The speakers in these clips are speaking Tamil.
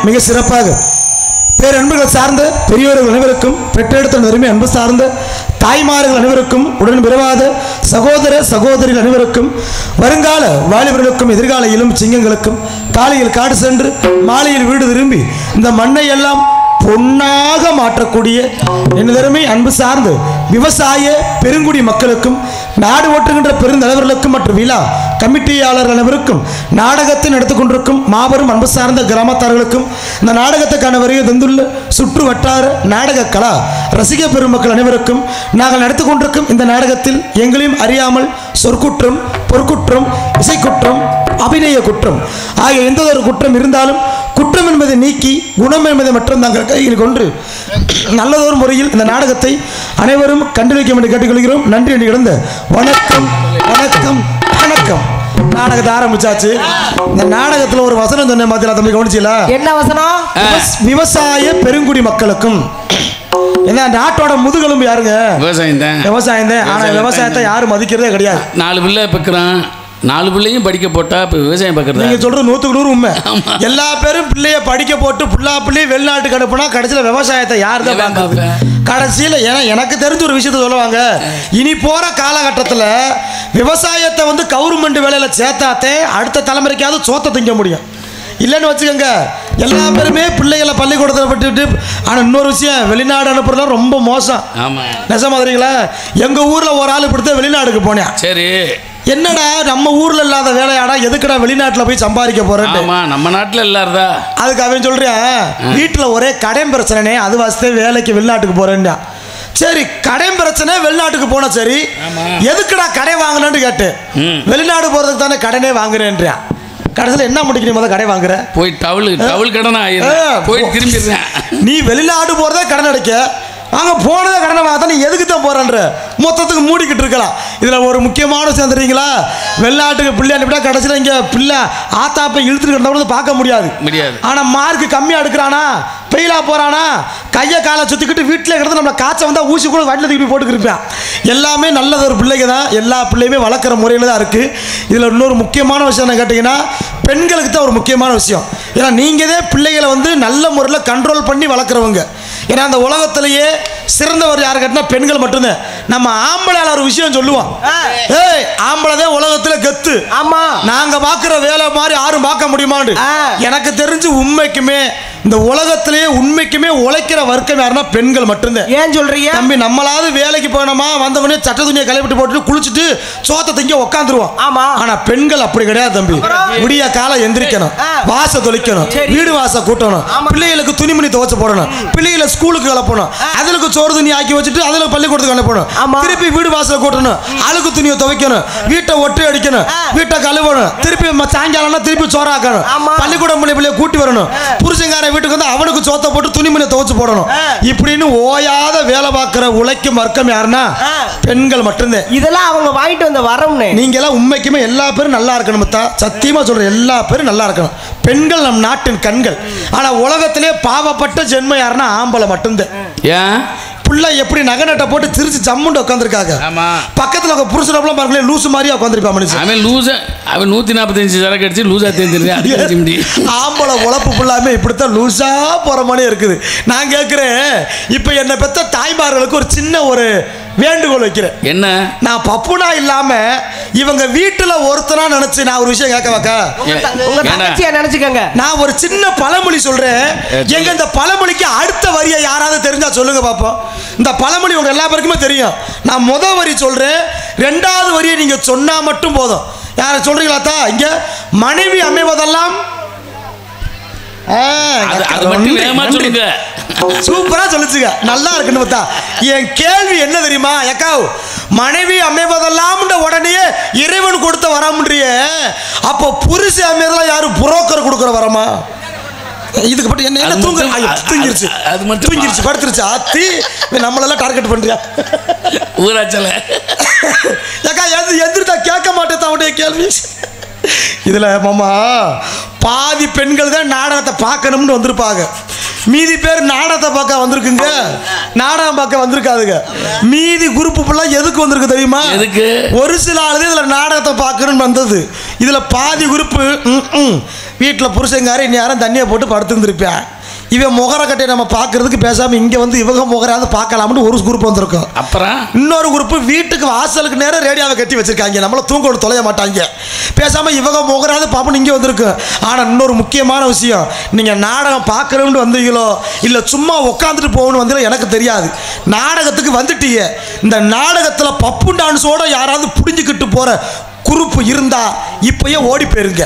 மிக சிறப்பாக பேரன்புகள் சார்ந்த பெரியோர்கள் அனைவருக்கும், பெற்றெடுத்த நெருமை அன்பு சார்ந்த தாய்மார்கள் அனைவருக்கும், உடன் பிறவாத சகோதர சகோதரிகள் அனைவருக்கும், வருங்கால வாலிபர்களுக்கும், எதிர்கால இளம் சிங்கங்களுக்கும், காலையில் காடு சென்று மாலையில் வீடு திரும்பி இந்த மண்ணை எல்லாம் பொன்னாக மாற்றக்கூடிய என்னதருமை அன்பு சார்ந்து விவசாய பெருங்குடி மக்களுக்கும், நாடு ஓட்டுகின்ற பெருந்தலைவர்களுக்கும் மற்றும் விழா கமிட்டியாளர்கள் அனைவருக்கும், நாடகத்தை நடத்திக் கொண்டிருக்கும் மாபெரும் அன்பு சார்ந்த கிராமத்தார்களுக்கும், இந்த நாடகத்துக்கான வருகை தந்துள்ள சுற்று வட்டார நாடக கலா ரசிக பெருமக்கள் அனைவருக்கும், நாங்கள் நடத்தி கொண்டிருக்கும் இந்த நாடகத்தில் எங்களையும் அறியாமல் சொற்குற்றம், பொற்குற்றம், இசைக்குற்றம், அபிநய குற்றம் ஆகிய எந்த ஒரு குற்றம் இருந்தாலும் குற்றம் என்பதை நீக்கி குணம் என்பதை மட்டும் நாங்கள் கையில் கொண்டு நல்லதொரு முறையில் இந்த நாடகத்தை அனைவரும் கண்டுபிடிக்க என்று கேட்டுக்கொள்கிறோம். நன்றி என்று கிடந்த வணக்கம் வணக்கம் வணக்கம். நாடகத்தை ஆரம்பிச்சாச்சு. இந்த நாடகத்தில் ஒரு வசனம் சொன்ன மாதிரி தம்பி கவனிச்சீங்களா? என்ன வசனம்? விவசாய பெருங்குடி மக்களுக்கும். ஏன்னா நாட்டோட முதுகெலும்பு யாருங்க? விவசாயம் தான். விவசாயம் தான். ஆனா விவசாயத்தை யாரும் மதிக்கிறதே கிடையாது. 4 பிள்ளை பெக்கிறான், 4 பிள்ளையும் படிக்க போட்டா இப்போ விவசாயம் பார்க்குறது நீங்கள் சொல்கிறது 100க்கு 100 உண்மை. எல்லா பேரும் பிள்ளைய படிக்க போட்டு பிள்ளையும் வெளிநாட்டுக்கு அனுப்புனா கடைசியில் விவசாயத்தை யார் தான் பார்க்குறது? கடைசியில் ஏன்னா எனக்கு தெரிஞ்ச ஒரு விஷயத்த சொல்லுவாங்க, இனி போகிற காலகட்டத்தில் விவசாயத்தை வந்து கவர்மெண்ட் வேலையில் சேர்த்தாத்தே அடுத்த தலைமுறைக்காவது சோத்தை திங்க முடியும். இல்லைன்னு வச்சுக்கோங்க, எல்லா பேருமே பிள்ளைகளை பள்ளிக்கூடத்தில் விட்டுட்டு. ஆனால் இன்னொரு விஷயம், வெளிநாடு அனுப்புறதுலாம் ரொம்ப மோசம். நெச மாதிரிங்களா? எங்கள் ஊரில் ஒரு ஆள் இப்படித்தான் வெளிநாடுக்கு போனேன். சரி, என்னடா நம்ம ஊர்ல இல்லாத வேலையாடா, எதுக்குடா வெளிநாட்டுல போய் சம்பாதிக்க போறேன்? நம்ம நாட்டுல இல்லாதா? அதுக்கு அவன் சொல்றேன், வீட்டுல ஒரே கடன் பிரச்சனை, அது வாசத்தே வேலைக்கு வெளிநாட்டுக்கு போறேன்டா. சரி, கடன் பிரச்சனை, வெளிநாட்டுக்கு போன சரி, எதுக்குடா கடை வாங்கினு கேட்டு, வெளிநாடு போறதுக்கு தானே கடனே வாங்குறேன்றான். கடைசியில் என்ன முடிக்கணும்? முதல்ல கடை வாங்குற போய் டவுல் கடனா போய் திரும்பிடுறேன். நீ வெளிநாடு போறதே கடன் அடைக்க, அங்கே போனதே கடனை வாங்க, நீ எதுக்கு தான் போறன்ற மொத்தத்துக்கு மூடிக்கிட்டு இருக்கலாம். இதில் ஒரு முக்கியமான விஷயம் தெரியுங்களா? வெளிநாட்டுக்கு பிள்ளை அனுப்பிட்டா கடைசியில் இங்கே பிள்ளை ஆத்தாப்பை இழுத்துட்டு கிடந்தவங்க பார்க்க முடியாது. ஆனால் மார்க் கம்மியாக எடுக்கிறானா, பெயிலாக போகிறானா, கையை காலை சுற்றிக்கிட்டு வீட்டில் கிடந்து நம்மளை காய்ச்சல் வந்தால் ஊசி கூட வண்டியில் தூக்கி போட்டுக்கிருப்பேன். எல்லாமே நல்லது ஒரு பிள்ளைங்க தான். எல்லா பிள்ளையுமே வளர்க்குற முறையில் தான் இருக்குது. இதில் இன்னொரு முக்கியமான விஷயம் என்ன கேட்டிங்கன்னா, பெண்களுக்கு தான் ஒரு முக்கியமான விஷயம். ஏன்னா நீங்கள் தான் பிள்ளைகளை வந்து நல்ல முறையில் கண்ட்ரோல் பண்ணி வளர்க்குறவங்க. ஏன்னா அந்த உலகத்திலேயே சிறந்தவர் யாரு கேட்டா பெண்கள் மட்டும்தான். நம்ம ஆம்பளையால ஒரு விஷயம் சொல்லுவோம், ஏய் ஆம்பளைதான் உலகத்துல கெத்து. ஆமா, நாங்க பாக்குற வேலை மாதிரி யாரும் பார்க்க முடியுமான்னு. எனக்கு தெரிஞ்சு உண்மைக்குமே இந்த உலகத்திலேயே உண்மைக்குமே உழைக்கிற வர்க்கம் யாருன்னா பெண்கள் மட்டும்தான். ஏன் சொல்றீங்க தம்பி? நம்மளாவது வேலைக்கு போனோமா, வந்தவனே சட்ட துணியை களைவிட்டு போட்டு குளிச்சுட்டு சோத்தை திங்க உட்காந்துருவோம். ஆமா, ஆனா பெண்கள் அப்படி கிடையாது தம்பி. விடிய காலம் எந்திரிக்கணும், வாச தொளிக்கணும், வீடு வாச கூட்டணும், பிள்ளைகளுக்கு துணிமணி துவைச்சு போடணும், பிள்ளைகளை ஸ்கூலுக்கு கிளப்பணும், அதுக்கு சோறு துணி ஆக்கி வச்சுட்டு அதுல பள்ளிக்கூடத்துக்கு அனுப்பணும், திருப்பி வீடு வாசல கூட்டணும், அழுக்கு துணியை துவைக்கணும், வீட்டை ஒட்டு அடிக்கணும், வீட்டை கழுவணும், திருப்பி சாயங்காலம் திருப்பி சோறாக்கணும், பள்ளிக்கூடம் பிள்ளைய கூட்டி வரணும், புருஷங்கார வீட்டுக்கு வந்து அவனுக்கு சோத்தை போட்டு துணிமணி துவைச்சு போடணும். இப்படின்னு ஓயாத வேலை பார்க்கிற உழைக்கும் வர்க்கம் யாருன்னா பெண்கள் மட்டும்தான். இதெல்லாம் அவங்க வாங்கிட்டு வந்த வரம்னு. நீங்க எல்லாம் உண்மைக்குமே எல்லா பேரும் நல்லா இருக்கணும். சத்தியமா சொல்றேன், எல்லா பேரும் நல்லா இருக்கணும். பெண்கள் நம் நாட்டின் கண்கள். ஆனா உலகத்திலே பாவப்பட்ட ஜென்மம் யாருன்னா ஆம்பளை மட்டும்தான். ஏன் புள்ள எப்படி நகை நட்டை போட்டு திருச்சி ஜம்முண்டு உட்காந்துருக்காங்க. பக்கத்துல புருஷனப்பெல்லாம் பாருங்களேன், லூசு மாதிரியா உட்காந்துருப்பா மனுஷன். அவன் லூசு, அவன் 145 சரக்கு அடிச்சு லூசா தெரிஞ்சிருக்கேன். ஆம்பளை உழப்பு ஃபுல்லாமே இப்படித்தான் லூசா போற மாதிரி இருக்குது. நான் கேட்கிறேன், இப்ப என்னை பெற்ற தாய்மார்களுக்கு ஒரு சின்ன ஒரு வேண்டுகோள் வைக்கிறேன். என்ன? நான் பப்புனா இல்லாம இவங்க வீட்டுல ஒருத்தனா நினைச்சு நான் ஒரு விஷயம் கேட்க வைக்க, உங்க தங்கச்சியா நினைச்சுக்கங்க. நான் ஒரு சின்ன பழமொழி சொல்றேன். எங்க இந்த பழமொழிக்கு அடுத்த வரியை யாராவது தெரிஞ்சா சொல்லுங்க பாப்போம். இந்த பழமொழி உங்க எல்லா பேருக்குமே தெரியும். நான் முதல் வரி சொல்றேன், 2வது வரியை நீங்க சொன்னா மட்டும் போதும். யார சொல்றீங்களா? தான் இங்க மனைவி அமைவதெல்லாம் சூப்பரா சொல்லுச்சுங்க, நல்லா இருக்குன்னு பார்த்தா. என் கேள்வி என்ன தெரியுமா? ஏக்காவ் மனைவி அமைவதெல்லாம் உடனே இறைவன் கொடுத்த வரமுன்றிய, அப்போ புருஷ அமைவதெல்லாம் யாரும் புரோக்கர் கொடுக்குற வரமா? இதுக்கு மட்டும் என்ன தூங்கிருச்சு, அது மட்டும் தூங்கிருச்சு, படுத்துருச்சு. ஆத்தி நம்மளெல்லாம் டார்கெட் பண்றியா ஊராச்சல? ஏக்கா எந்திரிட்டா கேட்க மாட்டேன் அவனுடைய கேள்வி. இதுல மாமா பாதி பெண்கள் தான் நாடகத்தை பார்க்கணும்னு வந்திருப்பாங்க. மீதி பேர் நாடகத்தை பார்க்க வந்திருக்குங்க, நாடகம் பார்க்க வந்திருக்காதுங்க. மீதி குரூப் ஃபுல்லாக எதுக்கு வந்திருக்கு தெரியுமா? எதுக்கு? ஒரு சில ஆளுது இதில் நாடகத்தை பார்க்கணும்னு வந்தது. இதில் பாதி குரூப்பு வீட்டில் புருஷங்கார இந்நேரம் தண்ணியை போட்டு படுத்துருந்துருப்பேன். இவன் முகரக்கட்டை நம்ம பார்க்கறதுக்கு பேசாமல் இங்கே வந்து இவங்க முகராது பார்க்கலாம்னு ஒரு குரூப் வந்திருக்கும். அப்புறம் இன்னொரு குரூப்பு வீட்டுக்கு வாசலுக்கு நேரம் ரேடியோவை கட்டி வச்சிருக்காங்க, நம்மள தூங்க விட்டு தொலைய மாட்டாங்க. பேசாமல் இவங்க முகராது பார்ப்போம் இங்கே வந்திருக்கு. ஆனால் இன்னொரு முக்கியமான விஷயம், நீங்கள் நாடகம் பார்க்கணும்னு வந்தீங்களோ இல்லை சும்மா உட்காந்துட்டு போகணும்னு வந்தீங்களோ எனக்கு தெரியாது. நாடகத்துக்கு வந்துட்டீங்க, இந்த நாடகத்தில் பப்பு டான்ஸோட யாராவது புடிஞ்சுக்கிட்டு போகிற குரூப்பு இருந்தா இப்பயே ஓடி போயிருங்க.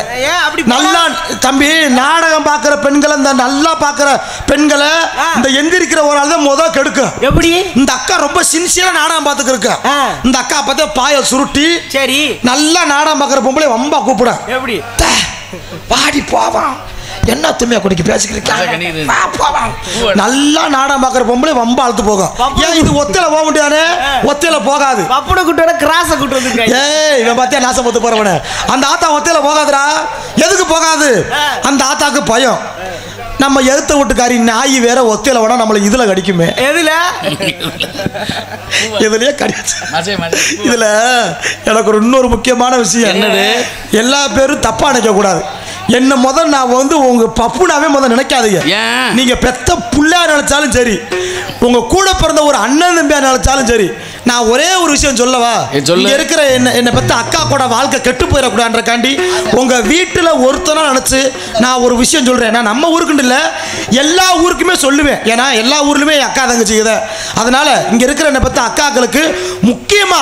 நல்லா தம்பி, நாடகம் பார்க்கிற பெண்களை, இந்த நல்லா பார்க்கிற பெண்களை இந்த எந்திரிக்கிற ஒரு ஆள் தான் முதல் கெடுக்கும். எப்படி? இந்த அக்கா ரொம்ப சின்சியரா நாடகம் பார்த்துக்கு இருக்கு. இந்த அக்கா பார்த்தா பாய சுருட்டி சரி நல்லா நாடகம் பார்க்கிற பொம்பளை வம்பா கூப்பிட. எப்படி? பாடி போவான், என்ன தும்மையா குடிக்க பேசிக்கிறீங்க, நல்லா நாடகம் பார்க்குற பொம்பளை வம்ப அழுத்து போகும். ஏன் இது ஒத்தையில போக முடியாது? ஒத்தையில போகாது. பப்புனை கூட்டு வர கிராஸை கூட்டு வந்து ஏய் இவன் பார்த்தியா நாசம் போத்து போறவன. அந்த ஆத்தா ஒத்தையில போகாதுடா. எதுக்கு போகாது? அந்த ஆத்தாக்கு பயம். நம்ம எதிர்த்த வீட்டுக்காரி நாய் வேற ஒத்தையில விட நம்மளை இதுல கடிக்குமே. எதுல? இதுலயே கடிச்சு. இதுல எனக்கு ஒரு இன்னொரு முக்கியமான விஷயம் என்னது, எல்லா பேரும் தப்பா நினைக்க கூடாது. என்ன முதல் நான் வந்து உங்க பப்புனாவே முதல் நினைக்காதீங்க. நீங்க பெத்த புள்ளையா நினைச்சாலும் சரி, உங்க கூட பிறந்த ஒரு அண்ணன் தம்பியா நினைச்சாலும் சரி, நான் ஒரே ஒரு விஷயம் சொல்லவா? இங்க இருக்கிற என்ன பெத்த அக்கா கூட வாழ்க்கை கெட்டு போயிடக்கூடாதுன்றக்காண்டி உங்க வீட்டுல ஒருத்தனா நினைச்சு நான் ஒரு விஷயம் சொல்றேன். நான் நம்ம ஊருக்கு இல்ல, எல்லா ஊருக்குமே சொல்லுவேன். ஏன்னா எல்லா ஊர்லயுமே அக்கா தங்கச்சிக்குது. அதனால இங்க இருக்கிற என்ன பெத்த அக்காக்களுக்கு முக்கியமா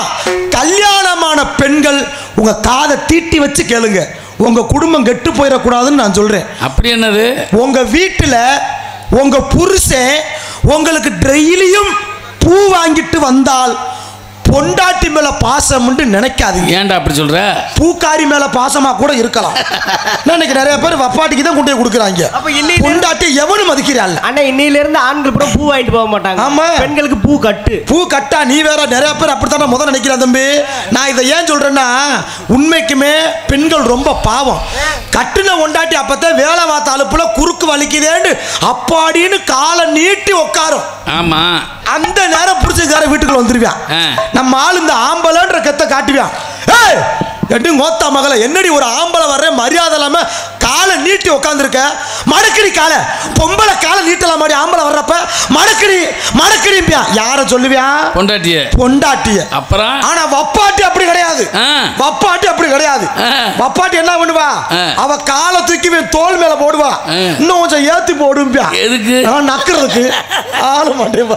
கல்யாணமான பெண்கள் உங்க காதை தீட்டி வச்சு கேளுங்க, உங்க குடும்பம் கெட்டு போயிடக்கூடாதுன்னு நான் சொல்றேன். அப்படி என்னது? உங்க வீட்டுல உங்க புருஷன் உங்களுக்கு டெய்லியும் பூ வாங்கிட்டு வந்தால் பொண்டாட்டி மேல பாசம் நினைக்காதீங்க. ஏன்டா அப்படி சொல்ற? பூக்காரி மேல பாசமா கூட இருக்கலாம். இன்னைக்கு நிறைய பேர் வப்பாட்டிக்கு தான் கொண்டு போய் கொடுக்குறாங்க. பொண்டாட்டி எவனும் மதிக்கிறாள். ஆனா இன்னையில இருந்து ஆண்கள் கூட பூ வாங்கிட்டு போக மாட்டாங்க. ஆமா, பெண்களுக்கு பூ கட்டு. பூ கட்டா நீ வேற. நிறைய பேர் அப்படித்தான் முதல்ல நினைக்கிறேன் தம்பி. நான் இதை ஏன் சொல்றேன்னா, உண்மைக்குமே பெண்கள் ரொம்ப பாவம். கட்டுன பொண்டாட்டி அப்பதான் வேலை பார்த்த அலுப்புல குறுக்கு வலிக்குதேன்னு அப்பாடின்னு காலை நீட்டி உட்காரும். ஆமா, அந்த நேரம் புடிச்சக்கார வீட்டுக்குள்ள வந்துருவான். நம்ம ஆளு இந்த ஆம்பளன்ற கத்தை காட்டுவான். கோத்தா மகள, என்னடி ஒரு ஆம்பளை வர்ற மரியாதை இல்லாம காலை நீட்டி உட்காந்துருக்க, மடக்கடி காலை. பொம்பளை காலை நீட்டலாம் மாதிரி ஆம்பளை வர்றப்ப மடக்கடி மடக்கடிம்பியா. யார சொல்லுவியா? பொண்டாட்டிய. பொண்டாட்டிய. அப்புறம் ஆனா வப்பாட்டி அப்படி கிடையாது. வப்பாட்டி அப்படி கிடையாது. வப்பாட்டி என்ன பண்ணுவா? அவ காலை தூக்கி தோல் மேல போடுவா, இன்னும் கொஞ்சம் ஏத்தி போடும்பியா. எதுக்கு? நக்குறதுக்கு. ஆளு மாட்டேன்.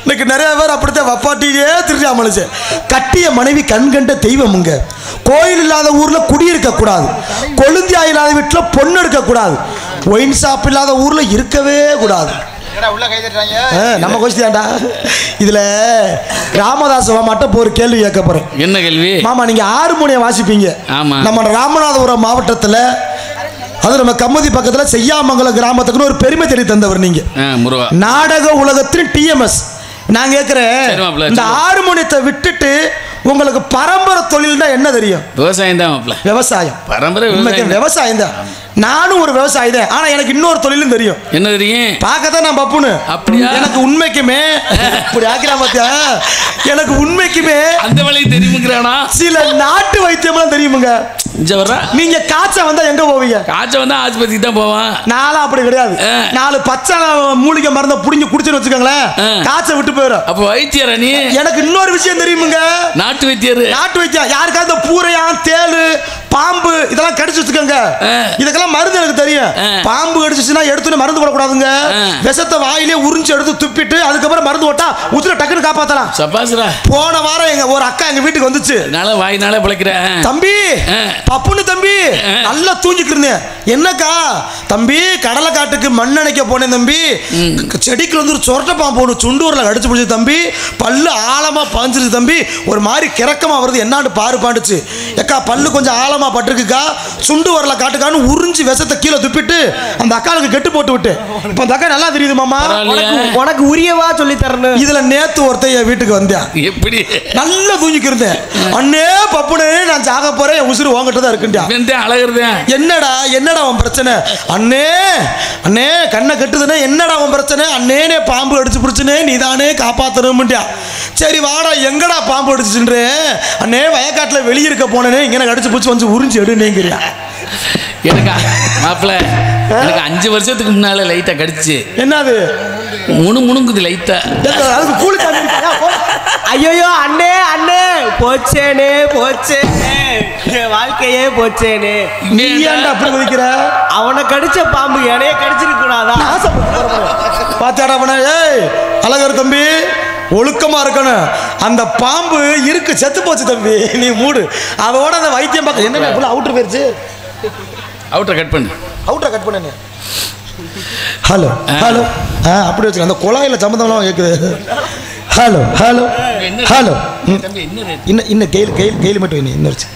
இன்னைக்கு நிறைய பேர் அப்படித்தான் வப்பாட்டியே திருடியா மனுஷன். கட்டிய மனைவி கண் கண்ட தெய்வமுங்க. கோயில் இல்லாத ஊர்ல குடியிருக்க கூடாது, கொழுந்தியா இல்லாத வீட்டுல பொண்ணு எடுக்க கூடாது, ஒயின் ஷாப் இல்லாத ஊர்ல இருக்கவே கூடாது. நம்ம கொஸ்டின்டா. இதுல ராமதாஸ் மாட்ட ஒரு கேள்வி கேட்க போறேன். என்ன கேள்வி? மாமா, நீங்க ஹார்மோனியம் வாசிப்பீங்க. நம்ம ராமநாதபுரம் மாவட்டத்துல, அது நம்ம கம்மதி பக்கத்துல செய்யாமங்கலம் கிராமத்துக்குன்னு ஒரு பெருமை தேடி தந்தவர் நீங்க. நாடக உலகத்தின் டிஎம்எஸ். நான் கேட்கிறேன், இந்த ஹார்மோனியத்தை விட்டுட்டு உங்களுக்கு பரம்பரை தொழில்னா என்ன தெரியும்? விவசாயம் தான். விவசாயம் பரம்பரை விவசாயம் தான். நானும் ஒரு விவசாயி தான். ஆனா எனக்கு இன்னொரு தொழிலும் தெரியும். என்ன தெரியும்? பார்க்கத்தான் நான் பப்புனு. அப்படியா? எனக்கு உண்மைக்குமே இப்படி ஆக்கலாம் பாத்தியா? எனக்கு உண்மைக்குமே அந்த வழி தெரியுமுங்கிறானா? சில நாட்டு வைத்தியம்லாம் தெரியுமுங்க. நீங்க காய்ச்ச வந்தா எங்க போவீங்க? காய்ச்ச வந்தா ஆஸ்பத்திரிக்கு தான் போவான். நானும் அப்படி கிடையாது. 4 பச்சை மூலிகை மருந்த புடிஞ்சு குடிச்சுன்னு வச்சுக்கோங்களேன், காய்ச்ச விட்டு போயிடும். அப்ப வைத்தியரா நீ? எனக்கு இன்னொரு விஷயம் தெரியுமுங்க. நாட்டு வைத்தியர். நாட்டு வைத்தியம். யாருக்காவது பூரையா தேளு பாம்பு இதெல்லாம் கடிச்சு வச்சுக்கோங்க, இதுக்கெல்லாம் மருந்து எனக்கு தெரியும். பாம்பு கடிச்சுன்னா எடுத்துன்னு மருந்து போடக்கூடாதுங்க. விஷத்தை வாயிலே உறிஞ்சு எடுத்து துப்பிட்டு அதுக்கப்புறம் மருந்து போட்டா உச்சில டக்குன்னு காப்பாத்தலாம். போன வாரம் எங்க ஒரு அக்கா எங்க வீட்டுக்கு வந்துச்சு. வாயினால பிழைக்கிறேன் தம்பி, பப்புனு தம்பி, நல்லா தூங்கிட்டு இருந்தேன். என்னக்கா தம்பி? கடலை காட்டுக்கு மண்ணெண்ணைக்க போனேன் தம்பி. செடிக்குள்ள வந்து ஒரு சொரட்ட பாம்பு ஒன்று சுண்டூர்ல கடிச்சு பிடிச்சி தம்பி, பல்லு ஆழமா பாஞ்சிருச்சு தம்பி, ஒரு மாதிரி கிறக்கமா வருது, என்னான்னு பாரு பாண்டுச்சு. எக்கா பல்லு கொஞ்சம் ஆழமா கேவலமா பட்டிருக்குக்கா, சுண்டு வரல காட்டுக்கான்னு உறிஞ்சி விஷத்தை கீழே துப்பிட்டு அந்த அக்காளுக்கு கெட்டு போட்டு விட்டு இப்ப அந்த அக்கா நல்லா தெரியுது மாமா. உனக்கு உரியவா சொல்லி தரணும். இதுல நேத்து ஒருத்தன் என் வீட்டுக்கு வந்தேன், எப்படி நல்லா தூங்கிக்கு இருந்தேன். அண்ணே பப்புனே நான் சாக போறேன், என் உசுறு வாங்கிட்டு தான் இருக்குண்டா. அழகுறேன். என்னடா என்னடா அவன் பிரச்சனை? அண்ணே அண்ணே கண்ணை கட்டுதுனே, என்னடா அவன் பிரச்சனை? அண்ணேனே பாம்பு அடிச்சு பிடிச்சுனே, நீதானே காப்பாத்தணும்ட்டியா. சரி வாடா, எங்கடா பாம்பு அடிச்சுன்றே? அண்ணே வயக்காட்டுல வெளியிருக்க போனேனே, இங்கே கடிச்சு பிடிச்சி வந்து உறிஞ்சி எடுனேங்கிறியா. எனக்கு மாப்பிள்ள எனக்கு 5 வருஷத்துக்கு முன்னால லைட்டா கடிச்சு. என்னது முணுங்குது லைட்டா. அதுக்கு கூலி சாமி. ஐயோ அண்ணே அண்ணே போச்சேனே போச்சேனே, வாழ்க்கையே போச்சேனே. நீ ஏன்டா அப்படி குதிக்கிற? அவனை கடிச்ச பாம்பு என்னைய கடிச்சிருக்க கூடாதா? பாத்தாடா அவன. ஏய் அழகர் தம்பி, ஒழுக்கமா இருக்கணும். அந்த பாம்பு இருக்கு, செத்து போச்சு தம்பி, நீ மூடு. அதோட அந்த வைத்தியம் பார்க்க என்ன அவுட்டர் போயிருச்சு. அவுட்டர் கட் பண்ணு. அவுட்டர் கட் பண்ணு. ஹலோ ஹலோ அப்படி வச்சுக்க, அந்த குழாயில் சம்மந்தம்லாம் கேட்குது. ஹலோ ஹலோ ஹலோ இன்னும் கெயில் மட்டும் இன்னும் வச்சு.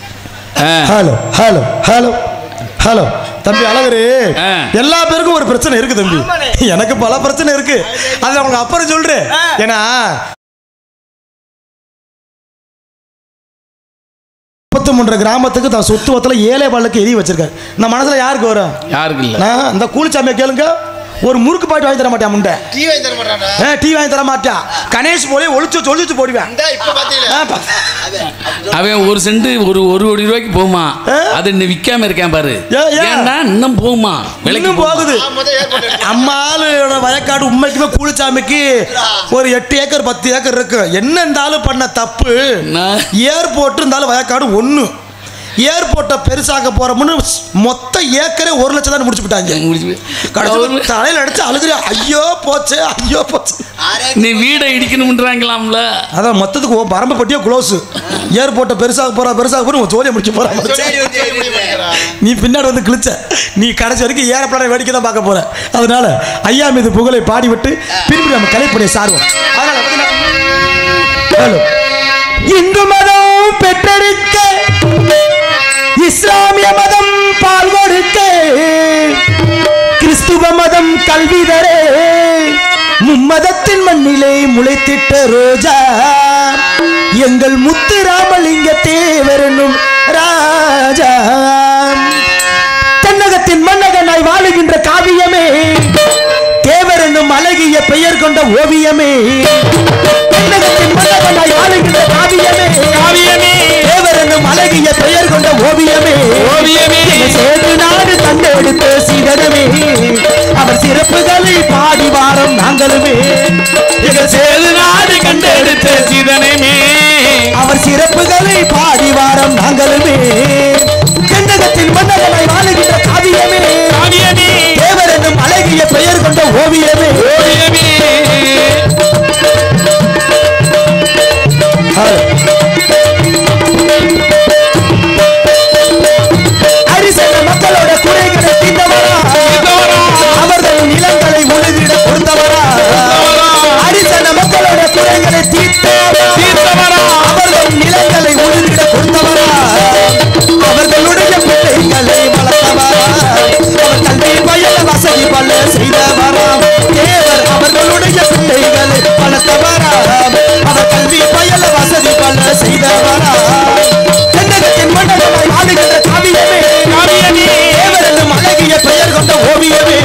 ஹலோ ஹலோ ஹலோ ஹலோ தம்பி அழகரு, எல்லா பேருக்கும் ஒரு பிரச்சனை இருக்கு தம்பி. எனக்கு பல பிரச்சனை இருக்கு, அது அவங்க அப்புறம் சொல்றேன். ஏன்னா 33 கிராமத்துக்கு தான் சொத்து வத்துல 7 பாலுக்கு எரி வச்சிருக்காரு. நம்ம மனசுல யாருக்கு வரும்? யாருக்கு இல்ல. அந்த கூலிச்சாமியை கேளுங்க, ஒரு முறுக்கு பாட்டு வாங்கி தர மாட்டேன், முண்டை டீ வாங்கி தர மாட்டேன். கணேஷ் போலே ஒழிச்சு போடுவேன். அவன் 1 சென்ட் ஒரு கோடி ரூபாய்க்கு போகுமா, அது இன்னும் விற்காம இருக்கேன் பாரு. ஏன்னா இன்னும் போகுமா, விலைக்கு போகுது. அம்மாளோட வயக்காடு உண்மைக்குமே கூலிச்சாமிக்கு ஒரு 8 ஏக்கர் 10 ஏக்கர் இருக்கு. என்ன இருந்தாலும் பண்ண தப்பு, ஏர்போர்ட் இருந்தாலும் வயக்காடு 1 ஏர்போர்ட்டை பெருசாக போறோம்னு மொத்த ஏக்கரே 1 லட்சம் தான் முடிச்சு விட்டாங்க. தலையில அடிச்சு அழுகுறியா, ஐயோ போச்சு ஐயோ போச்சு. நீ வீடை இடிக்கணும்ன்றாங்களாம்ல, அதான் மொத்தத்துக்கு பரம்பு பட்டியோ க்ளோஸ். ஏர்போர்ட்டை பெருசாக போற ஜோலியை முடிச்சு போற. நீ பின்னாடி வந்து கிழிச்ச, நீ கடைசி வரைக்கும் ஏரோப்ளானை வேடிக்கை தான் பார்க்க போற. அதனால ஐயா மீது புகழை பாடிவிட்டு பின்பு நம்ம கலைப்படைய சார்வோம். அதனால இந்து மதம் பெற்றெடுக்க, இஸ்லாமிய மதம் பால் கொடுக்க, கிறிஸ்துவ மதம் கல்வி தர, மும்மதத்தின் மண்ணிலே முளைத்திட்ட ரோஜா எங்கள் முத்து ராமலிங்க தேவர் என்னும் ராஜா. தென்னகத்தின் மன்னகனாய் வாழுகின்ற காவியமே, தேவர் என்னும் அழகிய பெயர் கொண்ட ஓவியமே. தென்னகத்தின் மன்னகனாய் வாழுகின்ற காவியமே, தேவர் என்னும் அழகிய பெயர் கொண்ட ஓவியமே. சேர்ந்து நாடு தந்தெடுத்த சீதனமே, அவர் சிறப்புகளை பாடி வாரம் நாங்களுமே. சேர்ந்து நாடு கண்டெடுத்த சீதனமே, அவர் சிறப்புகளை பாடி வாரம் நாங்களுமே. தென்னகத்தின் மன்னகனாய் வாழுகின்ற காவியமே, தேவர் என்னும் அழகிய பெயர் கொண்ட ஓவியமே. அரிசன மக்களோட குறைகளை தீர்ந்தவரா, அவர்கள் நிலங்களை உழுதிட கொடுத்தவரா. அரிசன மக்களோட குறைகளை தீர்த்தவரா, அவர்கள் நிலங்களை உழுதிட கொடுத்தவரா. அவர்களுடைய பிள்ளைகளை வளர்த்தவரா, அவர் கல்வி பயில வசதி பல செய்தவரா. தேவர் அவர்களுடைய பிள்ளைகளை வளர்த்தவரா, அவர் கல்வி பயில வசதி பல செய்தவரா. தென்னகத்தின் மண்டலமாய் வாழுகின்ற காவியமே, தேவர் என்னும் அழகிய பெயர் கொண்ட ஓவியமே.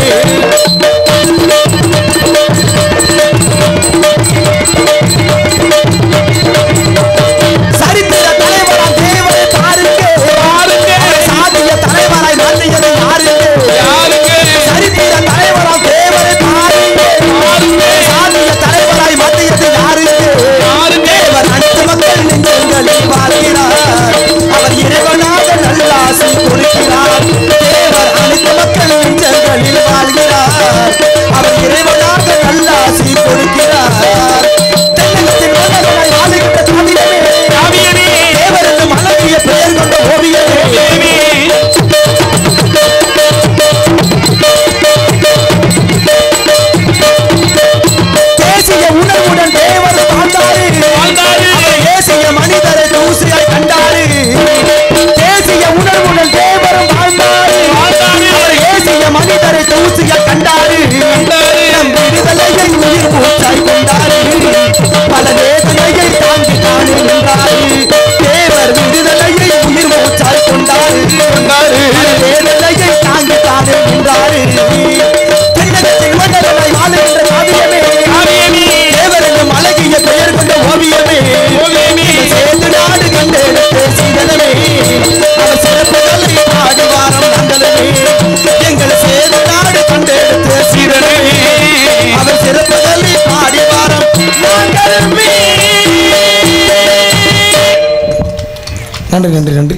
நன்றி நன்றி நன்றி.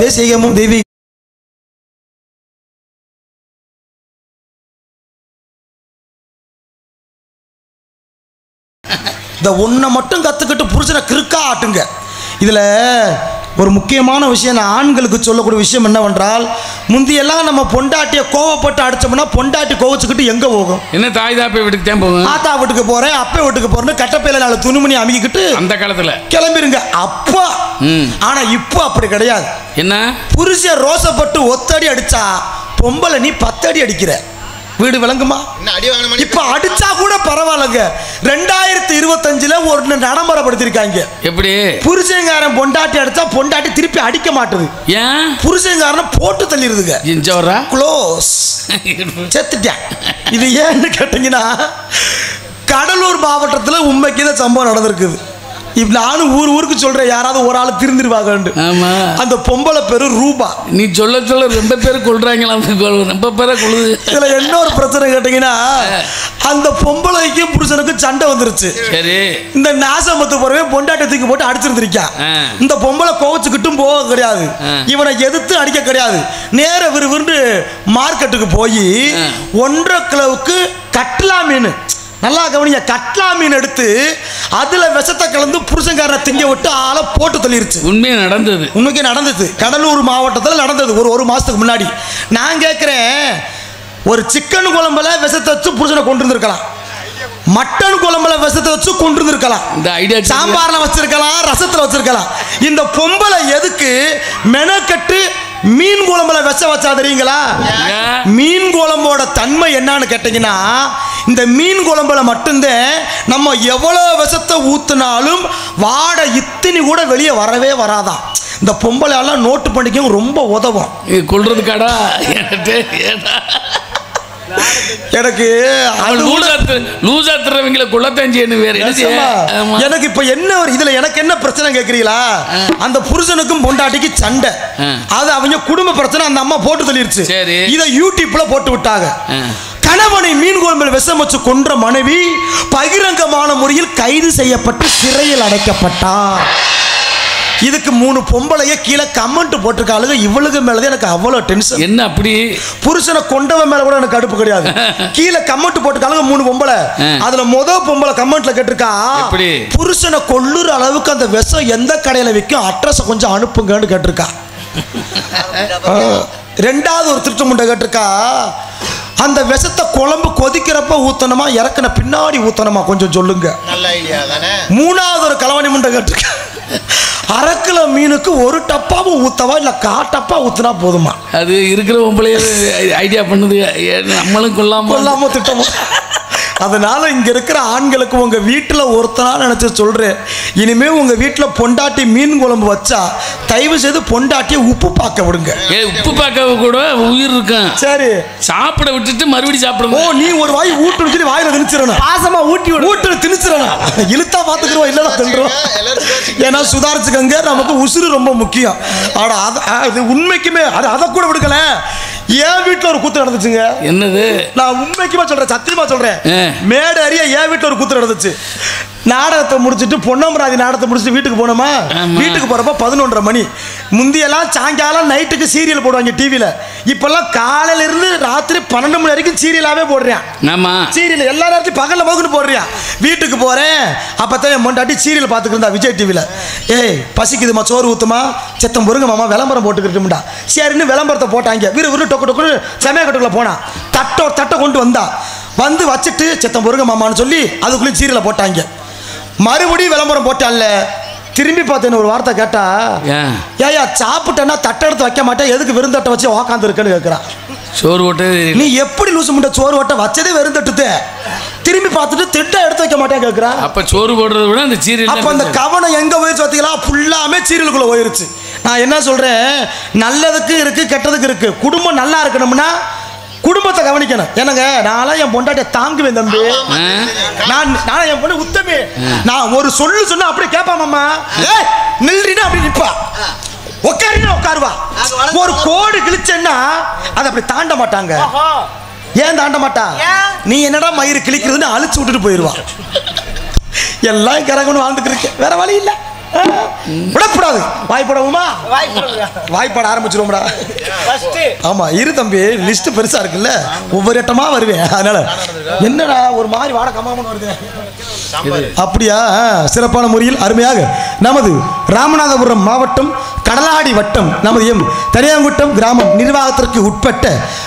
தேசியமும் தெய்வீக இந்த ஒன்றை மட்டும் கற்றுக்கிட்டு புருஷனை கிறுக்கா ஆட்டுங்க. இதில் ஒரு முக்கியமான விஷயம் நான் ஆண்களுக்கு சொல்லக்கூடிய விஷயம் என்னவென்றால், முந்தியெல்லாம் நம்ம பொண்டாட்டியை கோவப்பட்டு அடிச்சோம்னா பொண்டாட்டி கோவச்சுக்கிட்டு எங்கே போகும்? என்ன தாய் தாப்பை வீட்டுக்கு தான் போகும். ஆத்தா வீட்டுக்கு போகிறேன், அப்பா வீட்டுக்கு போகிறேன்னு கட்டப்பையில் 4 துணிமணி அமுக்கிக்கிட்டு அந்த காலத்தில் கிளம்பிருங்க அப்பா. ஆனால் இப்போ அப்படி கிடையாது. என்ன புருஷன் ரோசப்பட்டு ஒத்தடி அடித்தா பொம்பளை நீ 10 அடி அடிக்கிற. வீடு விளங்குமா? இப்ப அடிச்சா கூட பரவாயில்லைங்க. 2025 ஒரு நடைமுறைப்படுத்திருக்காங்க. எப்படி? புருஷங்காரன் பொண்டாட்டி அடிச்சா பொண்டாட்டி திருப்பி அடிக்க மாட்டுது. ஏன்? புருஷங்காரன் போட்டு தள்ளிடுதுங்க. க்ளோஸ் செத்துட்டேன். இது ஏன்னு கேட்டீங்கன்னா, கடலூர் மாவட்டத்தில் உண்மைக்கு இந்த சம்பவம் நடந்திருக்குது. இப்ப நானும் ஊருக்கு சொல்றேன், யாராவது ஒரு ஆள் திருந்திருவாங்க. அந்த பொம்பளை பேரு ரூபா. நீ சொல்ல சொல்ல ரொம்ப பேர் கொள்றாங்களா? ரொம்ப பேரை கொள்ளுது. இதுல என்ன ஒரு பிரச்சனை கேட்டீங்கன்னா, அந்த பொம்பளைக்கும் புருஷனுக்கும் சண்டை வந்துருச்சு. சரி, இந்த நாசமத்து போறவே பொண்டாட்டி தூக்கி போட்டு அடிச்சிருந்திருக்கான். இந்த பொம்பளை கோவச்சுக்கிட்டும் போக கிடையாது, இவனை எதிர்த்து அடிக்க கிடையாது. நேர விறுவிறுன்னு மார்க்கெட்டுக்கு போய் 1.5 கிலோவுக்கு கட்லா மீன், நல்லா கவனிங்க, கட்லா மீன் எடுத்து அதுல விஷத்தை கலந்து புருஷன்காரனை திங்க விட்டு ஆளை போட்டு தள்ளிருச்சு. உண்மையே நடந்தது. உண்மைக்கு நடந்தது. கடலூர் மாவட்டத்தில் நடந்தது ஒரு மாசத்துக்கு முன்னாடி. நான் கேட்கிறேன், ஒரு சிக்கன் குழம்புல விஷத்தை வச்சு புருஷனை கொண்டு இருந்திருக்கலாம், மட்டன் குழம்புல விஷத்தை வச்சு கொண்டு இருந்திருக்கலாம், இந்த ஐடியா சாம்பார்ல வச்சிருக்கலாம், ரசத்துல வச்சிருக்கலாம். இந்த பொம்பளை எதுக்கு மெனக்கட்டு மீன் குழம்புல விஷம் வச்சா தெரியுங்களா? மீன் குழம்போட தன்மை என்னன்னு கேட்டீங்கன்னா, இந்த மீன் குழம்புல மட்டும்தான் நம்ம எவ்வளவு விஷத்தை ஊத்தினாலும் வாடை இத்தினி கூட வெளியே வரவே வராதான். இந்த பொம்பளை எல்லாம் நோட்டு பண்ணிக்கவும் ரொம்ப உதவும். கொள்றதுக்காடா எனக்கு எனக்கு இப்ப என்ன இதுல எனக்கு என்ன பிரச்சனை கேக்குறீங்களா? அந்த புருஷனுக்கும் பொண்டாட்டிக்கு சண்டை, அது அவங்க குடும்ப பிரச்சனை. அந்த அம்மா போட்டு தள்ளிருச்சு. இதை யூடியூப்ல போட்டு விட்டாங்க. கணவனை மீன் குழம்பில் விஷம் வச்சு கொன்ற மனைவி பகிரங்கமான முறையில் கைது செய்யப்பட்டு சிறையில் அடைக்கப்பட்டார். இதுக்கு 3 பொம்பளைய கீழே கமெண்ட் போட்டிருக்காளுங்க. இவளுக்கு மேலதான் எனக்கு அவ்வளவு டென்ஷன். என்ன அப்படி? புருஷனை கொண்டவன் மேல கூட எனக்கு அடுப்பு கிடையாது. கீழே கமெண்ட் போட்டிருக்காளுங்க 3 பொம்பளை. அதுல முதல் பொம்பளை கமெண்ட்ல கேட்டிருக்கா, புருஷனை கொல்லுற அளவுக்கு அந்த விஷம் எந்த கடையில விற்கும், அட்ரஸ் கொஞ்சம் அனுப்புங்கன்னு கேட்டிருக்கா. ரெண்டாவது ஒரு திருட்டு முண்டை கேட்டிருக்கா, அந்த விஷத்தை குழம்பு கொதிக்கிறப்ப ஊத்தணுமா இறக்குன பின்னாடி ஊத்தணுமா கொஞ்சம் சொல்லுங்க. நல்ல ஐடியா தானே. மூணாவது ஒரு கலவாணி முண்டை கேட்டிருக்கா, 1/2 கிலோ மீனுக்கு 1 டப்பாவும் ஊத்தவா இல்ல 1/4 டப்பா ஊத்துனா போதுமா? அது இருக்கிற பொம்பளைய ஐடியா பண்ணுது, நம்மளும் கொல்லாம திட்டமா. அதனால இங்க இருக்கிற ஆண்களுக்கு உங்க வீட்டுல ஒருத்தனா நினைச்சு சொல்றேன், இனிமே உங்க வீட்டுல பொண்டாட்டி மீன் குழம்பு வச்சா தயவு செய்து பொண்டாட்டியை உப்பு பார்க்க விடுங்க. உப்பு பார்க்க கூட உயிர் இருக்கும். சரி, சாப்பிட விட்டுட்டு மறுபடியும் சாப்பிடுங்க. ஓ, நீ ஒரு வாய் ஊட்டு சொல்லி வாயில திணிச்சிடணும், பாசமா ஊட்டு திணிச்சிடணும். இழுத்தா பாத்துக்கிறோம், இல்லைன்னா தின்றோம். ஏன்னா சுதாரிச்சுக்கங்க, நமக்கு உசுறு ரொம்ப முக்கியம். ஆனா அது உண்மைக்குமே அதை கூட விடுக்கல. என் வீட்டுல ஒரு கூத்து நடந்துச்சுங்க. என்னது? நான் உண்மைக்குமா சொல்றேன், சத்தியமா சொல்றேன். மேடு அறிய என் வீட்டுல ஒரு கூத்து நடந்துச்சு. நாடகத்தை முடிச்சுட்டு பொன்னமராதி நாடகத்தை முடிச்சுட்டு வீட்டுக்கு போனோமா. வீட்டுக்கு போறப்ப 11:30 மணி. முந்தியெல்லாம் சாயங்காலம் நைட்டுக்கு சீரியல் போடுவாங்க டிவியில. இப்பெல்லாம் காலையில இருந்து ராத்திரி 12 மணி வரைக்கும் சீரியலாவே போடுறேன். ஆமா, சீரியல் எல்லா நேரத்தையும் பகல்ல போகுன்னு போடுறேன். வீட்டுக்கு போறேன், அப்பதான் என் பொண்டாட்டி சீரியல் பார்த்துக்கிட்டு இருந்தா விஜய் டிவியில. ஏய் பசிக்குதுமா, சோறு ஊத்துமா, செத்தம் பொருங்க மாமா, விளம்பரம் போட்டுக்கிட்டும்டா. சரின்னு விளம்பரத்தை போட்டாங்க. விறு டொக்கு டொக்குன்னு சமயக்கட்டுக்குள்ள போனா தட்டை கொண்டு வந்து வச்சுட்டு செத்தம் பொருங்க மாமான்னு சொல்லி அதுக்குள்ளே சீரியலை போட்டாங்க. மறுபடியும் விளம்பரம் போட்டான்ல. திரும்பி பார்த்தேன்னு ஒரு வார்த்தை கேட்டா, ஏயா சாப்பிட்டேன்னா தட்டை எடுத்து வைக்க மாட்டேன், எதுக்கு வெறுந்தட்டை வச்சு உக்காந்து இருக்குன்னு கேட்குறான். சோறு ஓட்ட நீ எப்படி லூசு முட்டை, சோறு ஓட்ட வச்சதே வெறுந்தட்டு, திரும்பி பார்த்துட்டு திட்டை எடுத்து வைக்க மாட்டேன் கேட்குறான். அப்ப சோறு போடுறத விட அந்த சீரியல், அப்ப அந்த கவனம் எங்க போயிடுச்சு பார்த்தீங்களா? ஃபுல்லாமே சீரியலுக்குள்ள போயிருச்சு. நான் என்ன சொல்றேன், நல்லதுக்கு இருக்கு கெட்டதுக்கு இருக்கு. குடும்பம் நல்லா இருக்கணும்னா குடும்பத்தை கவனிக்கணும். என்னங்க, நான்லாம் என் பொண்டாட்டிய தாங்குவேன் தம்பி. நான் என் பொண்ணு உத்தமே. நான் ஒரு சொல்லு சொன்னா அப்படியே கேட்பாமாம்மா, நில்றினா அப்படி நிற்பா, உட்காருன்னா உட்காருவா. ஒரு கோடு கிழிச்சேன்னா அதை அப்படி தாண்ட மாட்டாங்க. ஏன் தாண்ட மாட்டா? நீ என்னடா மயிறு கிழிக்கிறதுன்னு அழிச்சு விட்டுட்டு போயிடுவா. எல்லாம் கரகன்னு வாழ்ந்துட்டு இருக்கேன், வேற வழி இல்லை. விடக்கூடாது. வாய்ப்படவுமா? வாய்ப்பாட ஆரம்பிச்சிருவோம்டா. ஆமா இரு தம்பி, லிஸ்ட் பெருசா இருக்குல்ல, ஒவ்வொரு இடமா வருவேன். அதனால என்னடா ஒரு மாதிரி வாட கம்மாமன்னு வருது அப்படியா? சிறப்பான முறையில் அருமையாக நமது ராமநாதபுரம் மாவட்டம் கடலாடி வட்டம் நமது தனியாங்குட்டம் கிராமம் நிர்வாகத்திற்கு உட்பட்ட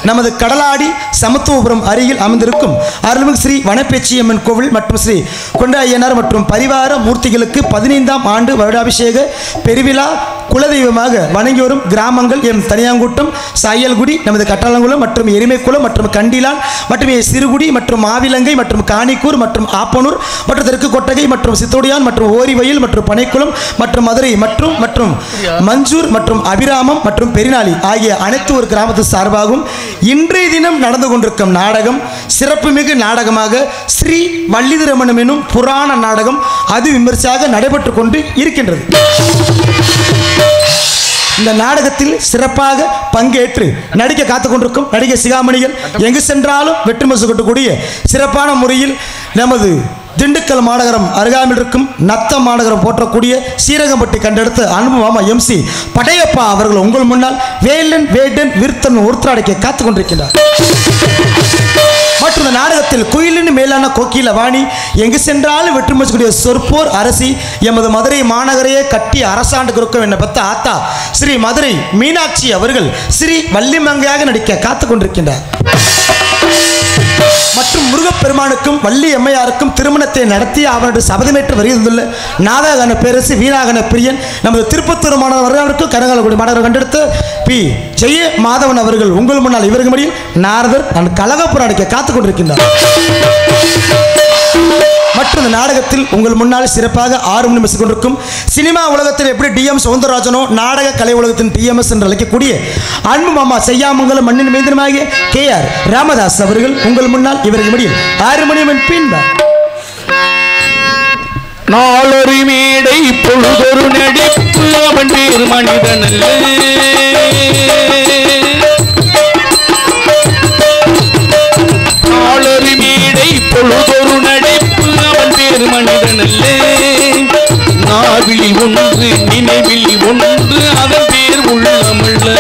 நமது கடலாடி சமத்துவபுரம் அருகில் அமைந்திருக்கும் அருள்மிகு ஸ்ரீ வனப்பேச்சியம்மன் கோவில் மற்றும் ஸ்ரீ கொண்டாயனார் மற்றும் பரிவார மூர்த்திகளுக்கு 15ஆம் ஆண்டு வருடாபிஷேக பெருவிழா குலதெய்வமாக வணங்கி வரும் கிராமங்கள் தனியாங்குட்டம், சாயல்குடி, நமது கட்டாளங்குளம் மற்றும் எருமைக்குளம் மற்றும் கண்டிலான் மற்றும் சிறுகுடி மற்றும் மாவிலங்கை மற்றும் காணிக்கூர் மற்றும் ஆப்பனூர் மற்றும் தெற்கு கொட்டகை மற்றும் சித்தோடியான் மற்றும் ஓரிவயல் மற்றும் பனைக்குளம் மற்றும் மதுரை மற்றும் மற்றும் மஞ்சூர் மற்றும் அபிராமம் மற்றும் பெரினாளி ஆகிய அனைத்து ஒரு கிராமத்து சார்பாகவும் இன்றைய தினம் நடந்து கொண்டிருக்கும் நாடகம் சிறப்புமிகு நாடகமாக ஸ்ரீ வள்ளிதிரமணம் எனும் புராண நாடகம் அது விமர்சையாக நடைபெற்று கொண்டு இருக்கின்றது. இந்த நாடகத்தில் சிறப்பாக பங்கேற்று நடிக்க காத்துக் கொண்டிருக்கும் நடிகை சிகாமணிகள் எங்கு சென்றாலும் வெற்றி மசு கொட்டக்கூடிய சிறப்பான முறையில் நமது திண்டுக்கல் மாநகரம் அருகாமையில் இருக்கும் நத்தம் மாநகரம் போற்றக்கூடிய சீரகம்பட்டி கண்டெடுத்த அன்பு மாமா MC படையப்பா அவர்கள் உங்கள் முன்னால் வேலன் வேடன் விருத்தன் ஒருத்தராடிக்க காத்துக் கொண்டிருக்கிறார். மற்றும் இந்த நாடகத்தில் குயிலின் மேலான கோக்கில வாணி எங்கு சென்றாலும் வெற்றி மசக்கூடிய சொற்போர் அரசி எமது மதுரை மாநகரையே கட்டி அரசாண்டு கொடுக்கும் என்ன பத்த ஆத்தா ஸ்ரீ மதுரை மீனாட்சி அவர்கள் ஸ்ரீ வள்ளிமங்கையாக நடிக்க காத்துக் கொண்டிருக்கின்றார். மற்றும் முருகப்பெருமானுக்கும் வள்ளி அம்மையாருக்கும் திருமணத்தை நடத்தி அவருடைய சபதமேற்று வருகின்றுள்ள நாதகன பேரரசு வீணாகன பிரியன் நமது திருப்பத்தூர் மாநகருக்கு கனகாலக்குடி மாநகரம் கண்டெடுத்த பி ஜெய மாதவன் அவர்கள் உங்கள் முன்னால் இவருக்கு முடியும் நாரதர் நான் கலகப்புறம் அடிக்க காத்துக் கொண்டிருக்கின்றார். மற்றும் இந்த நாடகத்தில் உங்கள் முன்னால் சிறப்பாக 6 மணி மிஸ் கொண்டிருக்கும் சினிமா உலகத்தில் எப்படி DM சௌந்தரராஜனோ நாடக கலை உலகத்தின் TMS என்று அழைக்கக்கூடிய அன்பு மாமா செய்யாமங்கலம் மண்ணின் மேந்திரமாகிய KR ராமதாஸ் அவர்கள் உங்கள் முன்னால் இவருக்கு முடியும் 6 மணி பின்பு நாளொரு மேடை பொழுதொரு நடிப்பு அவன் வேறு மனிதனல்ல நாளொரு மேடை பொழுதொரு நடிப்பு அவன் வேறு மனிதனல்ல நாவில் ஒன்று நினைவில் ஒன்று அதன் பேர் உள்ளமல்ல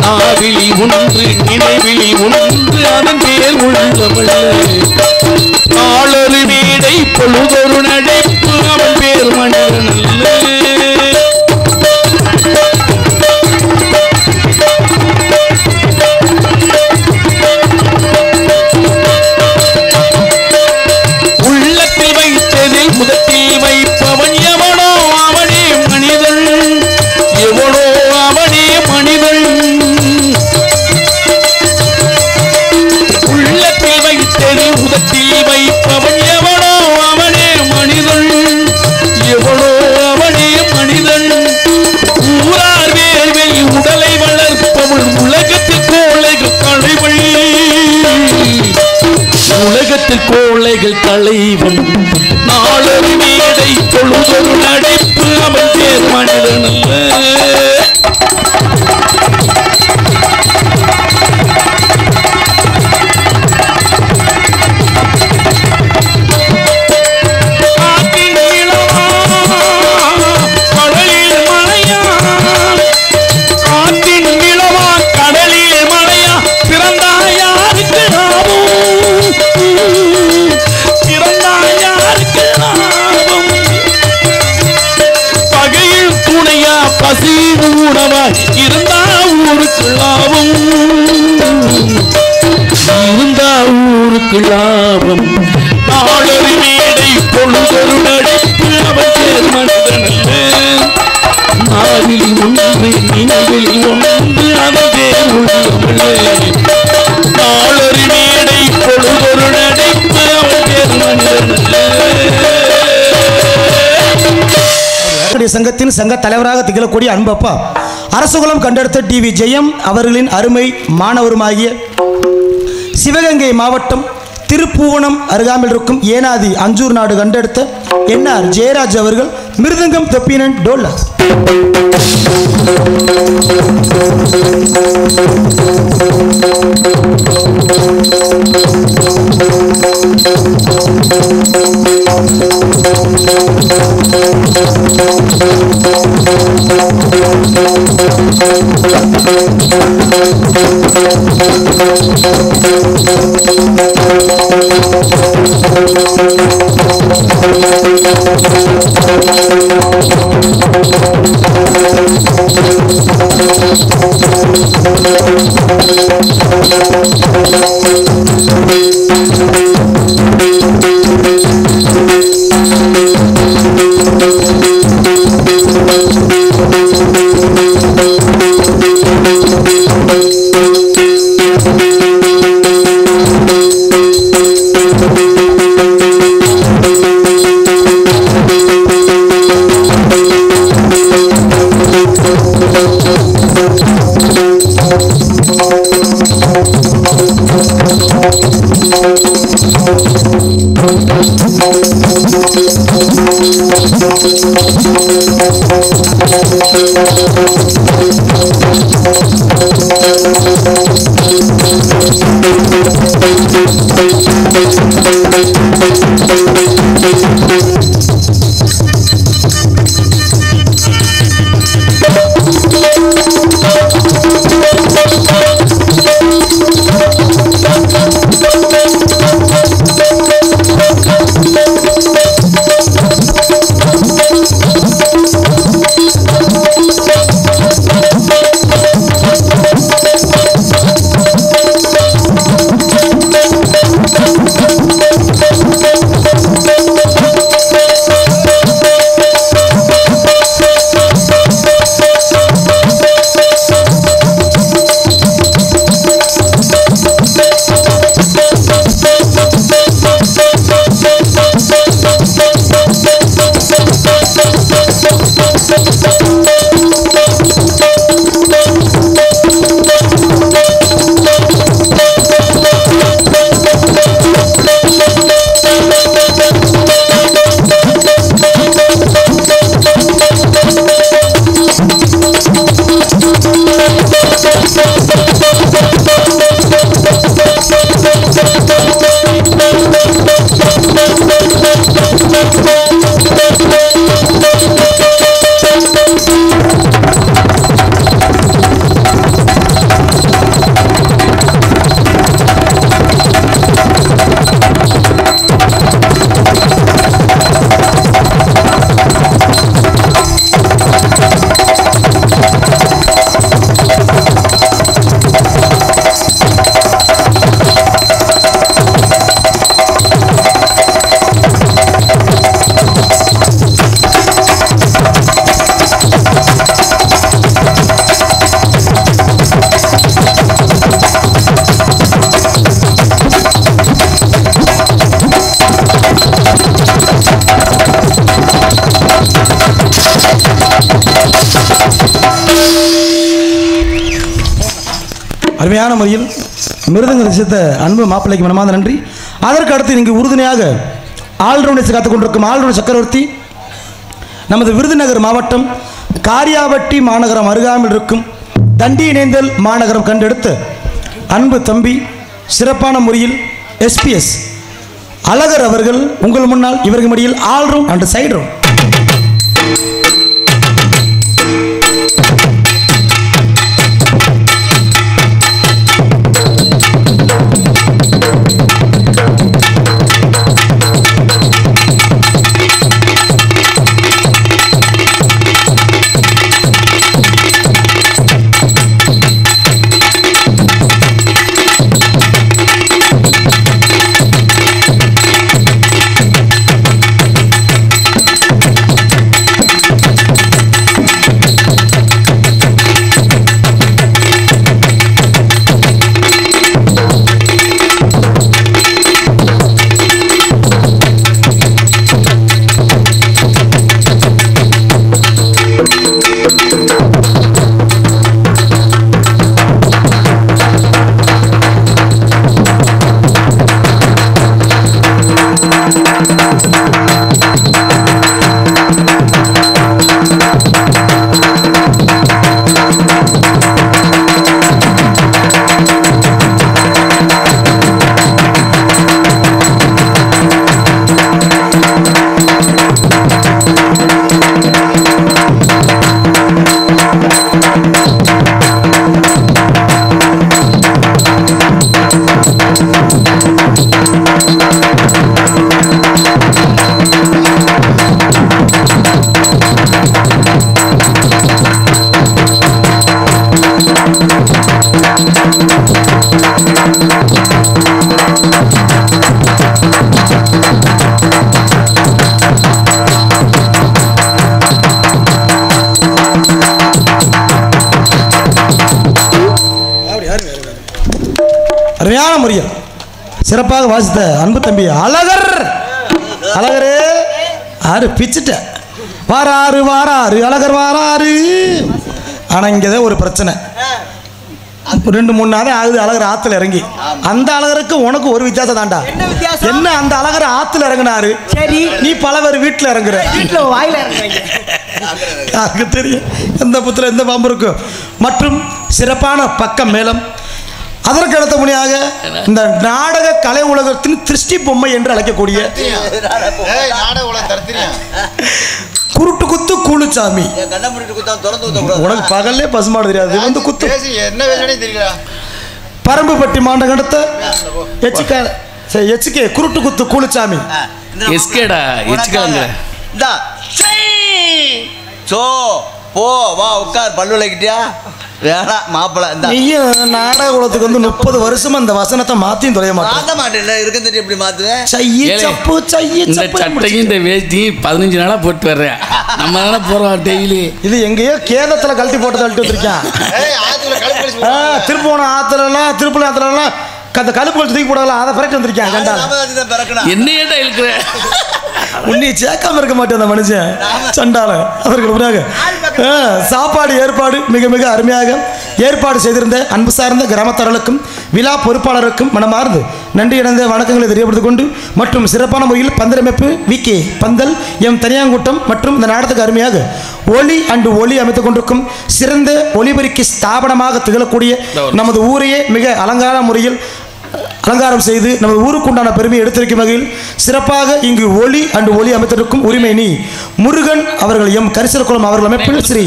நாவில் ஒன்று நினைவில் ஒன்று அதன் பேர் உள்ளமல்ல நாளொரு மேடை பொழுதொரு நடிப்பு அவன் பேர் மனிதனல்ல உள்ளத்தில் வைத்ததில் முதத்தில் வைப்பவன் எவனோ அவனே மனிதன் எவனோ அவனே மனிதன் உள்ளத்தில் வைத்ததில் முதத்தில் வைப்பவன் எவனோ அவனே மனிதன் எவனோ அவனே மனிதன் ஊரார் வேர்வை உடலை வளர்ப்பவன் உலகத்தில் கோளைகள் தலைவன் உலகத்தில் கோளைகள் தலைவன் நாளொரு மேடை பொழுதொரு நடிப்பு அவன் பேர் மனிதனல்ல பசி உணவாய் இருந்தா ஊருக்கு லாபம் இருந்தா ஊருக்கு லாபம் நாளொரு மேடை பொழுதொரு நடிப்பு அவன் பேர் மனிதனல்ல நாவில் ஒன்று நினைவில் ஒன்று அவன் பேர் உள்ளமல்ல நாளொரு மேடை பொழுதொரு நடிப்பு அவன் பேர் மனிதனல்ல சங்கத்தின் சங்க தலைவராக திகழக்கூடிய அன்பப்பா அரசகுலம் கண்டெடுத்த டிவி ஜெயம் அவர்களின் அருமை மாணவருமாகிய சிவகங்கை மாவட்டம் திருப்பூவனம் அருகாமையில் இருக்கும் ஏனாதி அஞ்சூர் நாடு கண்டெடுத்த NR ஜெயராஜ் அவர்கள் மிருதங்கம் தொப்பினன் டோலா அருமையான முறையில் மிருதங்க ரசித்த அன்பு மாப்பிள்ளைக்கு மனமார்ந்த நன்றி. அதற்கு அடுத்து இங்கு உறுதுணையாக ஆல்ரவுண்டர்ஸ் காத்துக் கொண்டிருக்கும் ஆல்ரவுண்டர் சக்கரவர்த்தி நமது விருதுநகர் மாவட்டம் காரியாவட்டி மாநகரம் அருகாமையில் இருக்கும் தண்டி இணைந்தல் மாநகரம் கண்டெடுத்து அன்பு தம்பி சிறப்பான முறையில் SPS அழகர் அவர்கள் உங்கள் முன்னால் இவர்கள் மடியில் ஆல்ரவுண்ட் அண்ட் சைடு ரவுண்ட். அருமையான முறையில் சிறப்பாக வாசித்த அன்பு தம்பி அழகர். அழகரே ஆறு பிச்சுட்ட வாராரு வாராரு அழகர் வாராரு. ஆனால் இங்கே தான் ஒரு பிரச்சனை. 2-3 நாள் ஆகுது அழகர் ஆற்றுல இறங்கி. அந்த அழகருக்கு உனக்கு ஒரு வித்தியாசம் தாண்டா. என்ன அந்த அழகர் ஆற்றுல இறங்கினாரு, சரி நீ பல பேர் வீட்டில் இறங்குற. வீட்டில் வாயில இறங்குறாங்க. யாருக்கு தெரியும் எந்த புத்துல எந்த பாம்பு இருக்கும். மற்றும் சிறப்பான பக்கம் மேலம். அதற்கு அடுத்த முறையாக இந்த நாடக கலை உலகத்தின் திருஷ்டி பொம்மை என்று அழைக்கக்கூடிய குருட்டு குத்து கூலுச்சாமி. உனக்கு பகல்லே பசுமாடு தெரியாது, வந்து குத்து பரம்புப்பட்டி மாண்டம் அடுத்த எச்சுக்கே குருட்டு குத்து கூலுச்சாமி. எஸ்கேடா எச்சுக்காங்க. போ வா உட்கார் பல்லு விளக்கிட்டியா வேணா மாப்பிள்ள. நீயும் நாடக குலத்துக்கு வந்து 30 வருஷமா அந்த வசனத்தை மாத்தியும் தொலைய மாட்டேன். இருக்க தெரியும் எப்படி மாத்துவேன். இந்த சட்டையும் இந்த வேஷ்டியும் 15 நாளா போட்டு வர்றேன். நம்ம தானே போறோம் டெய்லி. இது எங்கேயோ கேதத்துல கழட்டி போட்டு தள்ளிட்டு வந்திருக்கேன். திருப்போணம் ஆத்துலாம் திருப்பூர் ஆத்துலாம் அந்த கழுப்பு தூக்கி போடலாம், அதை பரட்டி வந்திருக்கேன். என்ன ஏட்டா இருக்கிற உன்னை சேர்க்காம இருக்க மாட்டேன் அந்த மனுஷன் சண்டால. அவர்களுக்கு சாப்பாடு ஏற்பாடு மிக மிக அருமையாக ஏற்பாடு செய்திருந்த அன்பு சார்ந்த கிராமத்தார்களுக்கும் விழா பொறுப்பாளருக்கும் மனமார்ந்து நன்றி இணைந்த வணக்கங்களை தெரியப்படுத்திக் கொண்டு மற்றும் சிறப்பான முறையில் பந்தலமைப்பு விகே பந்தல் எம் தனியாங்கூட்டம் மற்றும் இந்த நாடகத்துக்கு அருமையாக ஒளி அண்டு ஒளி அமைத்துக் கொண்டிருக்கும் சிறந்த ஒளிபெருக்கி ஸ்தாபனமாக திகழக்கூடிய நமது ஊரையே மிக அலங்கார முறையில் அலங்காரம் செய்து நமது ஊருக்கு உண்டான பெருமையை எடுத்திருக்கும் வகையில் சிறப்பாக இங்கு ஒளி அண்டு ஒளி அமைத்திருக்கும் உரிமை நீ முருகன் அவர்கள் எம் கரிசல்குளம் அவர்கள் அமைப்பில் ஸ்ரீ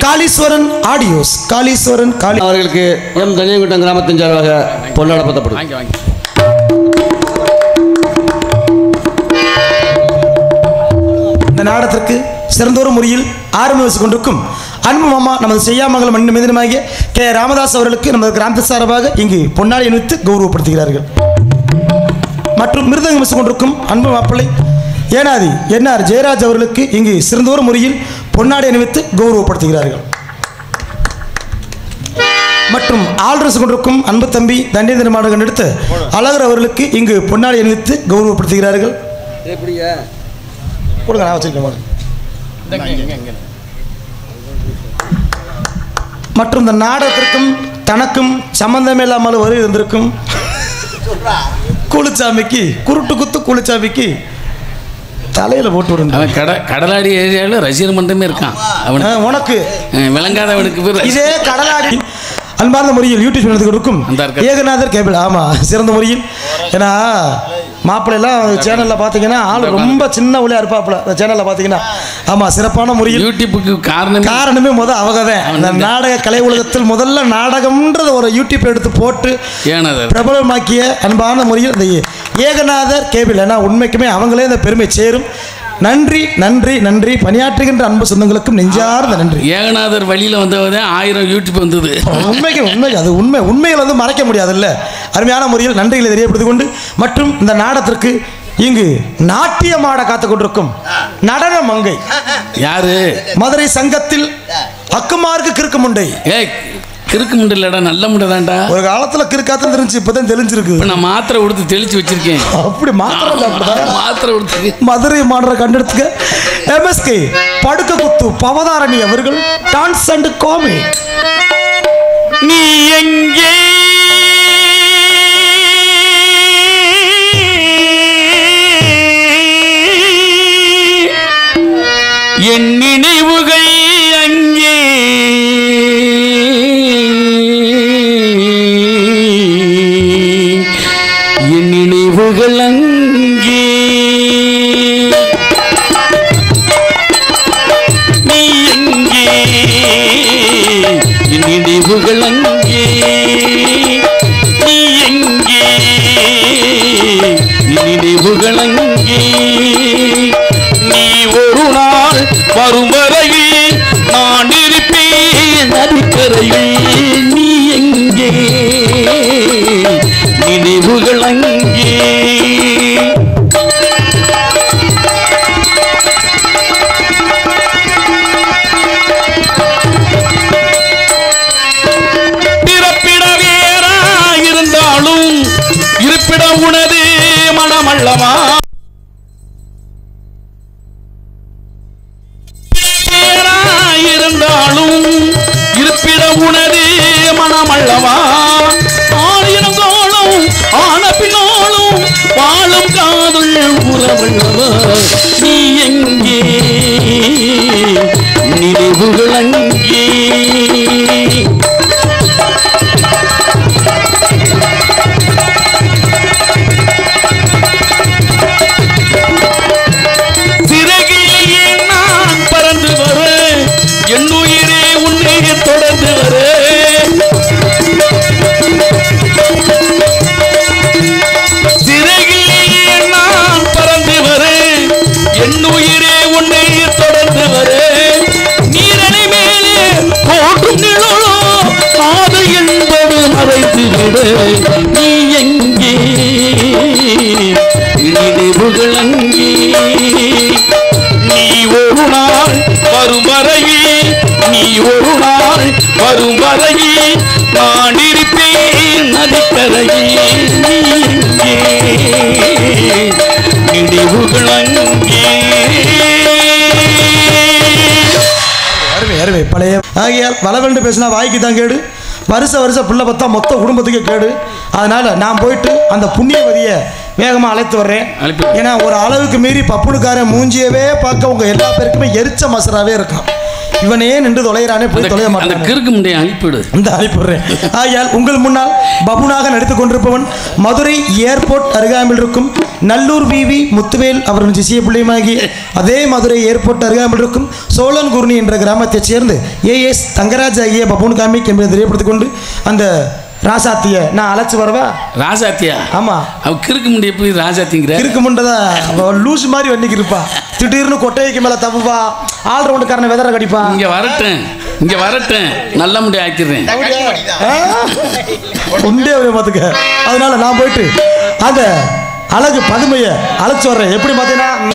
காளீஸ்வரன் ஆடியோஸ் காளீஸ்வரன் காளி அவர்களுக்கு எம் தனியங்குட்டம் கிராமத்தின் சார்பாக பொன்னாடப்பட்டப்படும். இந்த நாடகத்திற்கு சிறந்தொரு முறையில் ஆரம்பித்து கொண்டிருக்கும் அன்பு மாமா நமது செய்யாமங்கலம் மண் மீதனமாகிய கே ராமதாஸ் அவர்களுக்கு நமது கிராமத்து சார்பாக இங்கு பொன்னாடி அணிவித்து கௌரவப்படுத்துகிறார்கள். மற்றும் மிருதங்கம் வச்சு கொண்டிருக்கும் அன்பு மாப்பிள்ளை ஏனாதி என்ஆர் ஜெயராஜ் அவர்களுக்கு இங்கு சிறந்தொரு முறையில் பொன்னாடி அணிவித்து கௌரவப்படுத்துகிறார்கள். மற்றும் ஆள்ரசு கொண்டிருக்கும் அன்பு தம்பி தண்டேந்திர மாடகன் எடுத்த அழகர் அவர்களுக்கு இங்கு பொன்னாடி அணிவித்து கௌரவப்படுத்துகிறார்கள். கொடுங்க நான் வச்சிருக்கேன். மற்றும் இந்த நாடகத்திற்கும் தனக்கும் சம்பந்தமே இல்லாமல் வரி இருந்திருக்கும் கூலுச்சாமிக்கு குருட்டு குத்து கூலுச்சாமிக்கு தலையில போட்டு விடுங்க. அவன் கடலாடி ஏரியாவில் ரசிகர் மன்றமே இருக்கான். அவன் உனக்கு விளங்காதவனுக்கு இதே கடலாடி அன்பார்ந்த முறையில் யூடியூப் நடந்துக்கும் ஏகநாதர் கேபிள். ஆமாம் சிறந்த முறையில். ஏன்னா மாப்பிள்ளைலாம் சேனலில் பார்த்தீங்கன்னா ஆள் ரொம்ப சின்ன ஒளியாக இருப்பாப்புல அந்த சேனலில் பார்த்தீங்கன்னா. ஆமாம் சிறப்பான முறையில் யூடியூப்புக்கு காரணமே அவங்க தான். அந்த நாடக கலை உலகத்தில் முதல்ல நாடகம்ன்றது ஒரு யூடியூப் எடுத்து போட்டு பிரபலமாக்கிய அன்பான முறையில் இந்த ஏகநாதர் கேபிள். ஏன்னா உண்மைக்குமே அவங்களே இந்த பெருமை சேரும். நன்றி நன்றி நன்றி. பணியாற்றுகின்ற அன்பு சொந்தங்களுக்கும் நெஞ்சார்ந்த நன்றி. ஏகநாதர் வழியில் வந்தவதான் 1000 யூடியூப் வந்தது. உண்மைக்கு உண்மை அது உண்மை. உண்மைகள் வந்து மறைக்க முடியாதுல்ல. அருமையான முறையில் நன்றிகளை தெரியப்படுத்திக் கொண்டு மற்றும் இந்த நாடகத்திற்கு இங்கு நாட்டியமாட காத்துக் கொண்டிருக்கும் நடன மங்கை யாரு? மதுரை சங்கத்தில் அக்குமாருக்கு கிறுக்கு முண்டை. கிறுக்கு முண்டை இல்லடா, நல்ல முண்டை தான்டா. ஒரு காலத்துல கிறுக்காத்தான் தெரிஞ்சு, இப்பதான் தெளிஞ்சிருக்கு. நான் மாத்திரை கொடுத்து தெளிச்சு வச்சிருக்கேன். அப்படி மாத்திரை கொடுத்து மதுரை மாடுற கண்டெடுத்துக்க எம்எஸ்கே படுக்க குத்து பவதாரணி அவர்கள் டான்ஸ் அண்ட் காமெடி. நீ எங்கே என் நினைவுகள் அங்கே என் நினைவுகள் அங்கே நீ எங்கே என் நினைவுகள் அங்கே நீ எங்கே என் நினைவுகள் அங்கே நீ ஒரு நாள் வரும் வரையில் நான் இருப்பேன் நதிக்கரையில் நீ எங்கே நினைவுகள் அங்கே உனது மனமல்லவா ஆயிரங்கோளும் ஆன பின்னாலும் வாழும் காதல் உறவல்லவா நீ எங்கே நினைவுகள் அங்கே சிறகிலேயே நான் பறந்து வரேன் என் உயிரே உன்னை தொடர்ந்து வரேன் சிறகிலேயே நான் பறந்து வரேன் என் உயிரே உன்னை தொடர்ந்து வரேன் நீரணி மேலே போட்டும் நிழலோ காதல் என்பது மறைத்து விடு நீ எங்கே நினைவுகள் அங்கே நீ ஒரு நாள் வரும் வரையே நீ ஒரு நாள் வரும் வரையே நான் இருப்பேன் நதிக்கரையே நீ எங்கே நினைவுகள் அங்கே அருமை அருமை பழைய ஆகியால் வளவென்று பேசினா வாய்க்கு தான் கேடு வருஷம் பிள்ளை பார்த்தா மொத்த குடும்பத்துக்கே கேடு அதனால நான் போயிட்டு அந்த புண்ணியவதியை வேகமாக அழைத்து வர்றேன். ஏன்னா ஒரு அளவுக்கு மீறி பப்புனுக்காரன் மூஞ்சியவே பார்க்க உங்க எல்லா பேருக்குமே எரிச்ச மசராவே இருக்கும். இவனே நின்று தொலைகிறானே போய் தொலைய மாட்டேன். கிறுக்கு முடிய அனுப்பிவிடு. இந்த அனுப்பிடுறேன். ஆகையால் உங்கள் முன்னால் பபுனாக நடித்துக் கொண்டிருப்பவன் மதுரை ஏர்போர்ட் அருகாமையில் இருக்கும் நல்லூர் விவி முத்துவேல் அவரின் சிசிய பிள்ளையுமாகி அதே மதுரை ஏர்போர்ட் அருகாமையில் இருக்கும் சோழன்குர்ணி என்ற கிராமத்தைச் சேர்ந்து ஏஎஸ் தங்கராஜ் ஆகிய பபுன் காமிக் என்பதை தெரியப்படுத்திக் கொண்டு அந்த ராசாத்திய நான் அழைச்சு வரவா? ராசாத்தியா? ஆமா. அவ கிறுக்கு முடிய போய் ராசாத்திங்கிற கிறுக்கு முண்டதா லூஸ் மாதிரி வண்டிக்கு இருப்பா. திடீர்னு கொட்டைக்கு மேல தப்புப்பா. ஆல் ரவுண்டுக்காரனை வெதற கடிப்பான். இங்க வரட்டும் நல்ல முடிய ஆக்கிடுறேன். கொண்டே பார்த்துக்க. அதனால நான் போயிட்டு அந்த அழகு பதுமையை அழைச்சு வர்றேன். எப்படி பார்த்தீங்கன்னா